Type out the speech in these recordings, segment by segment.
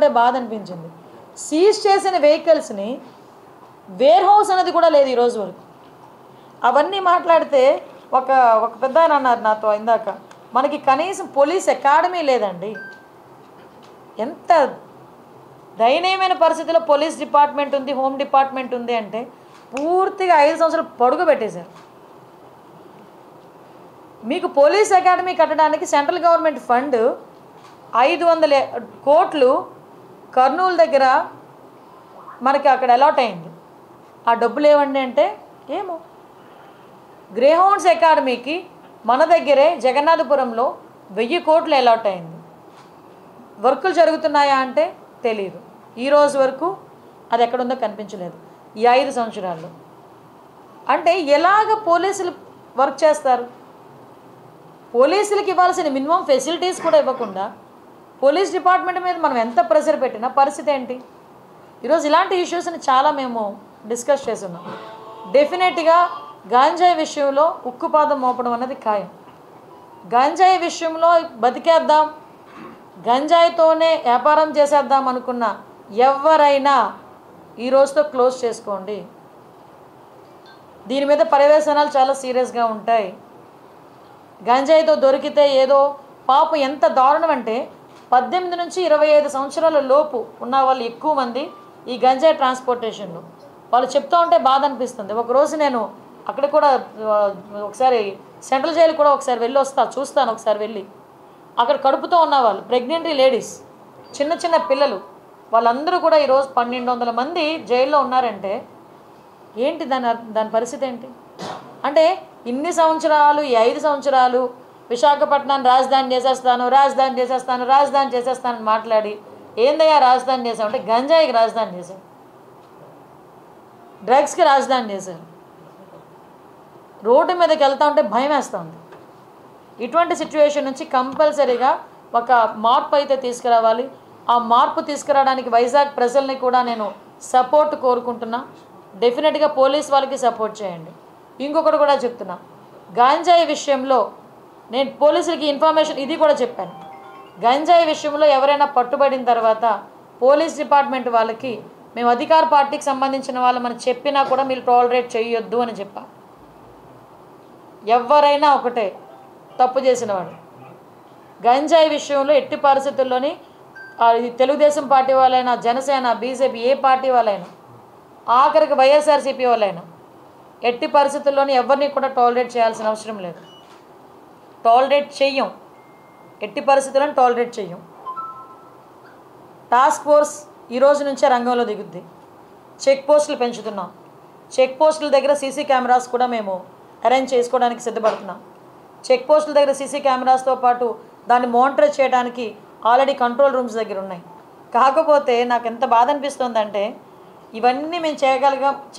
అంటే బాధ అనిపించింది. సీజ్ చేసిన వెహికల్స్ని వేర్ హౌస్ అనేది కూడా లేదు ఈరోజు వరకు. అవన్నీ మాట్లాడితే ఒక పెద్ద ఆయన అన్నారు నాతో ఇందాక, మనకి కనీసం పోలీస్ అకాడమీ లేదండి. ఎంత దయనీయమైన పరిస్థితుల్లో పోలీస్ డిపార్ట్మెంట్ ఉంది, హోమ్ డిపార్ట్మెంట్ ఉంది అంటే పూర్తిగా 5 సంవత్సరాలు పొడుగు పెట్టేశారు. మీకు పోలీస్ అకాడమీ కట్టడానికి సెంట్రల్ గవర్నమెంట్ ఫండ్ 500 కోట్లు కర్నూలు దగ్గర మనకి అక్కడ అలాట్ అయింది. ఆ డబ్బులు ఏమండి అంటే ఏమో. గ్రేహౌండ్స్ అకాడమీకి మన దగ్గరే జగన్నాథపురంలో 1000 కోట్లు అలాట్ అయింది. వర్కులు జరుగుతున్నాయా అంటే తెలియదు. ఈరోజు వరకు అది ఎక్కడుందో కనిపించలేదు ఈ 5 సంవత్సరాల్లో. అంటే ఎలాగ పోలీసులు వర్క్ చేస్తారు? పోలీసులకు ఇవ్వాల్సిన మినిమం ఫెసిలిటీస్ కూడా ఇవ్వకుండా పోలీస్ డిపార్ట్మెంట్ మీద మనం ఎంత ప్రెషర్ పెట్టినా పరిస్థితి ఏంటి? ఈరోజు ఇలాంటి ఇష్యూస్ని చాలా మేము డిస్కస్ చేస్తున్నాం. డెఫినెట్గా గాంజాయి విషయంలో ఉక్కుపాదం మోపడం అనేది ఖాయం. గంజాయి విషయంలో బతికేద్దాం, గంజాయితోనే వ్యాపారం చేసేద్దాం అనుకున్న ఎవరైనా ఈ రోజుతో క్లోజ్ చేసుకోండి. దీని మీద పర్యవేక్షణలు చాలా సీరియస్గా ఉంటాయి. గంజాయితో దొరికితే ఏదో పాపం ఎంత దారుణం అంటే 18 నుంచి 25 సంవత్సరాల లోపు ఉన్న వాళ్ళు ఎక్కువ మంది ఈ గంజాయి ట్రాన్స్పోర్టేషన్లో వాళ్ళు చెప్తూ ఉంటే బాధ అనిపిస్తుంది. ఒకరోజు నేను అక్కడ కూడా ఒకసారి సెంట్రల్ జైలు కూడా ఒకసారి వెళ్ళి చూస్తాను. ఒకసారి వెళ్ళి అక్కడ కడుపుతో ఉన్నవాళ్ళు, ప్రెగ్నెంట్ లేడీస్, చిన్న చిన్న పిల్లలు, వాళ్ళందరూ కూడా ఈరోజు 1200 మంది జైల్లో ఉన్నారంటే ఏంటి దాని పరిస్థితి ఏంటి? అంటే ఇన్ని సంవత్సరాలు, ఈ 5 సంవత్సరాలు విశాఖపట్నాన్ని రాజధాని చేసేస్తాను మాట్లాడి ఏందయ్యా రాజధాని చేసాం అంటే గంజాయికి రాజధాని చేశారు, డ్రగ్స్కి రాజధాని చేశారు. రోడ్డు మీదకి వెళ్తూ ఉంటే భయం వేస్తూ ఉంది. ఇటువంటి సిచ్యువేషన్ నుంచి కంపల్సరీగా ఒక మార్పు అయితే తీసుకురావాలి. ఆ మార్పు తీసుకురావడానికి వైజాగ్ ప్రజల్ని కూడా నేను సపోర్ట్ కోరుకుంటున్నా. డెఫినెట్గా పోలీస్ వాళ్ళకి సపోర్ట్ చేయండి. ఇంకొకటి కూడా చెప్తున్నా, గంజాయి విషయంలో నేను పోలీసులకి ఇన్ఫర్మేషన్ ఇది కూడా చెప్పాను. గంజాయి విషయంలో ఎవరైనా పట్టుబడిన తర్వాత పోలీస్ డిపార్ట్మెంట్ వాళ్ళకి మేము అధికార పార్టీకి సంబంధించిన వాళ్ళమని చెప్పినా కూడా మీరు టాలరేట్ చేయొద్దు అని చెప్పా. ఎవరైనా ఒకటే తప్పు చేసినవాడు గంజాయి విషయంలో ఎట్టి పరిస్థితుల్లోని తెలుగుదేశం పార్టీ వాళ్ళైనా, జనసేన, బీజేపీ ఏ పార్టీ వాళ్ళైనా, ఆఖరికి వైఎస్ఆర్సీపీ వాళ్ళైనా ఎట్టి పరిస్థితుల్లోని ఎవరిని కూడా టాలరేట్ చేయాల్సిన అవసరం లేదు. టాలరేట్ చెయ్యం, ఎట్టి పరిస్థితులను టాలరేట్ చెయ్యం. టాస్క్ ఫోర్స్ ఈ రోజు నుంచే రంగంలో దిగుద్ది. చెక్ పోస్టులు పెంచుతున్నాం. చెక్ పోస్టుల దగ్గర సీసీ కెమెరాస్ కూడా మేము అరేంజ్ చేసుకోవడానికి సిద్ధపడుతున్నాం. చెక్ పోస్టుల దగ్గర సీసీ కెమెరాస్తో పాటు దాన్ని మానిటర్ చేయడానికి ఆల్రెడీ కంట్రోల్ రూమ్స్ దగ్గర ఉన్నాయి. కాకపోతే నాకు ఎంత బాధ అనిపిస్తుందంటే ఇవన్నీ మేము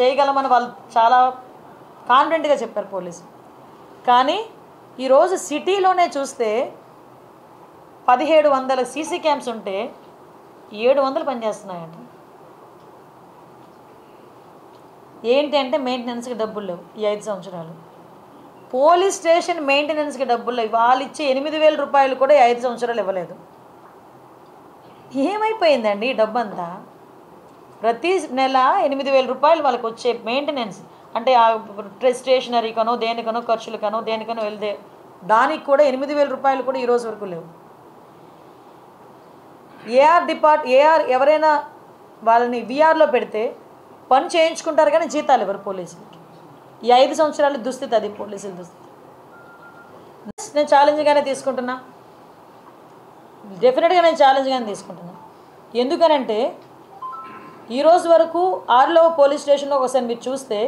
చేయగలమని వాళ్ళు చాలా కాన్ఫిడెంట్గా చెప్పారు పోలీసు. కానీ ఈరోజు సిటీలోనే చూస్తే 1700 సీసీ క్యామ్స్ ఉంటే 700 పనిచేస్తున్నాయంట. ఏంటి అంటే మెయింటెనెన్స్కి డబ్బులు లేవు. ఈ 5 సంవత్సరాలు పోలీస్ స్టేషన్ మెయింటెనెన్స్కి డబ్బులు లేవు. వాళ్ళు ఇచ్చే 8000 రూపాయలు కూడా 5 సంవత్సరాలు ఇవ్వలేదు. ఏమైపోయిందండి ఈ డబ్బంతా? ప్రతి నెల 8000 రూపాయలు వాళ్ళకి వచ్చే మెయింటెనెన్స్ అంటే స్టేషనరీకనో దేనికనో ఖర్చులకనో దేనికనో వెళ్తే దానికి కూడా 8000 రూపాయలు కూడా ఈరోజు వరకు లేవు. ఏఆర్ ఎవరైనా వాళ్ళని విఆర్లో పెడితే పని చేయించుకుంటారు కానీ జీతాలు ఇవ్వరు పోలీసులకి. ఈ 5 సంవత్సరాలు దుస్థితి అది పోలీసుల దుస్థితి. నేను ఛాలెంజ్గానే తీసుకుంటున్నా, డెఫినెట్గా నేను ఛాలెంజ్గానే తీసుకుంటున్నా. ఎందుకనంటే ఈరోజు వరకు 6లో పోలీస్ స్టేషన్లో ఒకసారి మీరు చూస్తే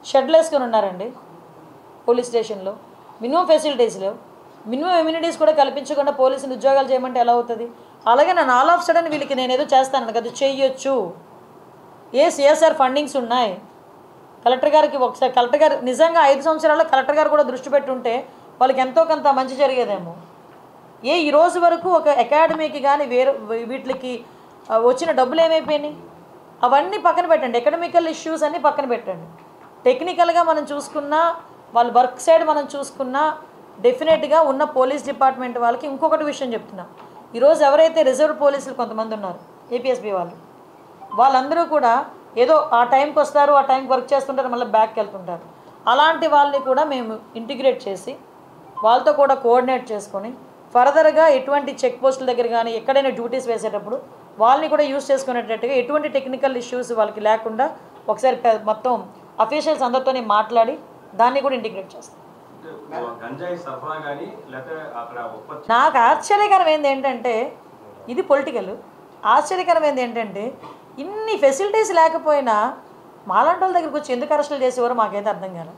షెడ్లు వేసుకొని ఉన్నారండి. పోలీస్ స్టేషన్లో మినిమం ఫెసిలిటీస్ లేవు. మినిమం ఇమ్యూనిటీస్ కూడా కల్పించకుండా పోలీసులు ఉద్యోగాలు చేయమంటే ఎలా అవుతుంది? అలాగే నన్ను ఆల్ ఆఫ్ సడన్ వీళ్ళకి నేను ఏదో చేస్తాను కదా, చెయ్యొచ్చు. సిఎస్ఆర్ ఫండింగ్స్ ఉన్నాయి. కలెక్టర్ గారికి ఒకసారి కలెక్టర్ గారు నిజంగా 5 సంవత్సరాల్లో కలెక్టర్ గారు కూడా దృష్టి పెట్టుంటే వాళ్ళకి ఎంతో కొంత మంచి జరిగేదేమో. ఈ రోజు వరకు ఒక అకాడమీకి కానీ వీటికి వచ్చిన డబ్బులు ఏమైపోయినాయి? అవన్నీ పక్కన పెట్టండి. ఎకడమికల్ ఇష్యూస్ అన్నీ పక్కన పెట్టండి. టెక్నికల్గా మనం చూసుకున్నా, వాళ్ళ వర్క్ సైడ్ మనం చూసుకున్నా డెఫినెట్గా ఉన్న పోలీస్ డిపార్ట్మెంట్ వాళ్ళకి ఇంకొకటి విషయం చెప్తున్నా. ఈరోజు ఎవరైతే రిజర్వ్ పోలీసులు కొంతమంది ఉన్నారు, ఏపీఎస్బీ వాళ్ళందరూ కూడా ఏదో ఆ టైంకి వస్తారు, ఆ టైంకి వర్క్ చేస్తుంటారు, మళ్ళీ బ్యాక్కి వెళ్తుంటారు. అలాంటి వాళ్ళని కూడా మేము ఇంటిగ్రేట్ చేసి వాళ్ళతో కూడా కోఆర్డినేట్ చేసుకొని ఫర్దర్గా ఎటువంటి చెక్ పోస్టుల దగ్గర కానీ ఎక్కడైనా డ్యూటీస్ వేసేటప్పుడు వాళ్ళని కూడా యూజ్ చేసుకునేటట్టుగా ఎటువంటి టెక్నికల్ ఇష్యూస్ వాళ్ళకి లేకుండా ఒకసారి మొత్తం అఫీషియల్స్ అందరితోనే మాట్లాడి దాన్ని కూడా ఇంటిగ్రేట్ చేస్తాం. నాకు ఆశ్చర్యకరమైంది ఏంటంటే, ఇది పొలిటికల్, ఆశ్చర్యకరమైంది ఏంటంటే ఇన్ని ఫెసిలిటీస్ లేకపోయినా మాలాంటి వాళ్ళ దగ్గరికి వచ్చి ఎందుకు అరెస్టులు చేసేవారో మాకైతే అర్థం కాదు.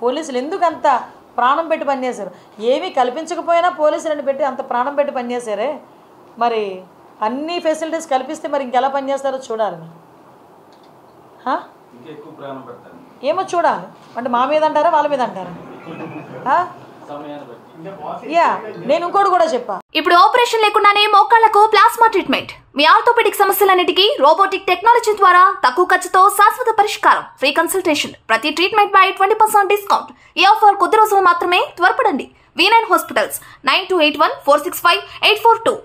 పోలీసులు ఎందుకు అంత ప్రాణం పెట్టి పనిచేశారు? ఏమీ కల్పించకపోయినా పోలీసులను పెట్టి అంత ప్రాణం పెట్టి పనిచేశారే, మరి అన్ని ఫెసిలిటీస్ కల్పిస్తే మరి ఇంకెలా పనిచేస్తారో చూడాలి. ఏమో చూడాలి. అంటే మా మీద అంటారా వాళ్ళ మీద అంటారా? నేను ఇంకోటి కూడా చెప్పా, ఇప్పుడు ఆపరేషన్ లేకుండానే మోకాళ్లకు ప్లాస్మా ట్రీట్మెంట్. మీ ఆర్థోపెడిక్ సమస్యలన్నిటికీ రోబోటిక్ టెక్నాలజీ ద్వారా తక్కువ ఖర్చుతో శాశ్వత పరిష్కారం. Free consultation. ప్రతి ట్రీట్మెంట్ పై 20% డిస్కౌంట్. ఈ ఆఫర్ కొద్ది రోజులు మాత్రమే. త్వరపడండి. V9 hospitals 9281465842.